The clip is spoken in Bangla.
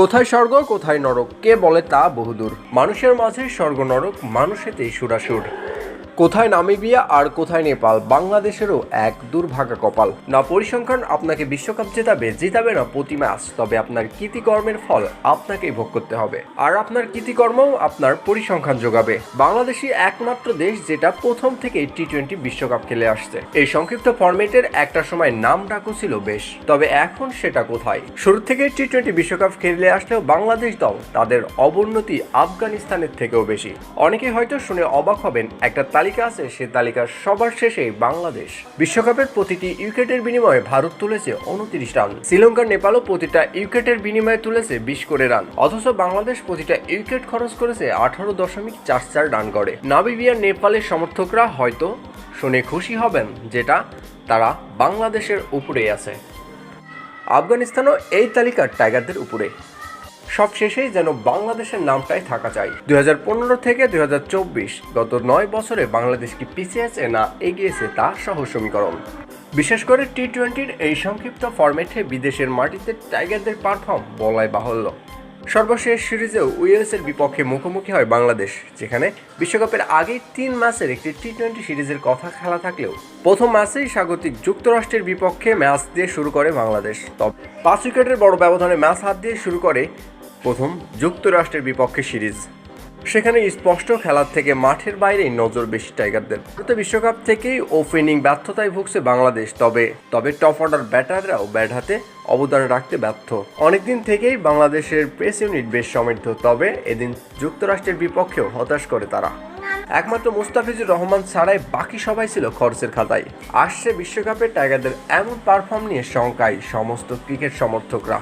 কোথায় স্বর্গ কোথায় নরক কে বলে তা বহুদূর। মানুষের মাঝে স্বর্গ নরক মানুষেতেই সুরাসুর। কোথায় নামিবিয়া আর কোথায় নেপাল, বাংলাদেশেরও এক দুর্ভাগা কপাল। না পরিসংখ্যান আপনাকে বিশ্বকাপ জিতাবে না প্রতি ম্যাচ, তবে আপনার কৃতিকর্মের ফল আপনাকেই ভোগ করতে হবে। আর আপনার কৃতিকর্মও আপনার পরিসংখ্যান যোগাবে। বাংলাদেশই একমাত্র দেশ যেটা প্রথম থেকেই টি-20 বিশ্বকাপ খেলে আসছে। এই সংক্ষিপ্ত ফরম্যাটের একটা সময় নাম ডাকও ছিল বেশ, তবে এখন সেটা কোথায়? শুরু থেকে টি-20 বিশ্বকাপ খেলে আসলেও বাংলাদেশ দল তাদের অবনতি আফগানিস্তানের থেকেও বেশি। অনেকে হয়তো শুনে অবাক হবেন, একটা তালিকা আছে, সে তালিকার সবার শেষে বাংলাদেশ। বিশ্বকাপের প্রতিটি উইকেটের বিনিময়ে ভারত তুলেছে 29 রান, শ্রীলঙ্কার নেপালও প্রতিটা উইকেটের বিনিময়ে তুলেছে 20 করে রান, অথচ বাংলাদেশ প্রতিটা উইকেট খরচ করেছে 18.44 রান করে। নামিবিয়ার নেপালের সমর্থকরা হয়তো শুনে খুশি হবেন, যেটা তারা বাংলাদেশের উপরেই আছে। আফগানিস্তানও এই তালিকার টাইগারদের উপরে। সব শেষেই যেন বাংলাদেশের নামটাই থাকা চাই। 2015 থেকে 2024 গত 9 বছরে বাংলাদেশ কি পিছিয়ে আছে না এগিয়েছে তা সহজ সমীকরণ। বিশেষ করে টি-20-র এই সংক্ষিপ্ত ফরম্যাটে বিদেশের মাটিতে টাইগারদের পারফর্ম বলাই বাহুল্য। সর্বশেষ সিরিজেও ওয়েলসের বিপক্ষে মুখোমুখি হয় বাংলাদেশ, যেখানে বিশ্বকাপের আগেই 3 ম্যাচের একটি টি-20 সিরিজের কথা খেলা থাকলেও প্রথম ম্যাচেই স্বাগতিক যুক্তরাষ্ট্রের বিপক্ষে ম্যাচ দিয়ে শুরু করে বাংলাদেশ। তবে 5 উইকেটের বড় ব্যবধানে ম্যাচ হাত দিয়ে শুরু করে প্রথম যুক্তরাষ্ট্রের বিপক্ষে সিরিজ। সেখানে স্পষ্ট খেলার থেকে মাঠের বাইরেই নজর বেশি টাইগারদের। বিশ্বকাপ থেকেই ওপেনিং ব্যর্থতায় ভুগছে বাংলাদেশ, তবে টপ অর্ডার ব্যাটাররাও ব্যাট হাতে অবদান রাখতে ব্যর্থ। অনেকদিন থেকেই বাংলাদেশের পেস ইউনিট বেশ সমৃদ্ধ, তবে এদিন যুক্তরাষ্ট্রের বিপক্ষেও হতাশ করে তারা। একমাত্র মুস্তাফিজুর রহমান ছাড়াই বাকি সবাই ছিল খরচের খাতায়। আসছে বিশ্বকাপে টাইগারদের এমন পারফর্ম নিয়ে শঙ্কায় সমস্ত ক্রিকেট সমর্থকরা।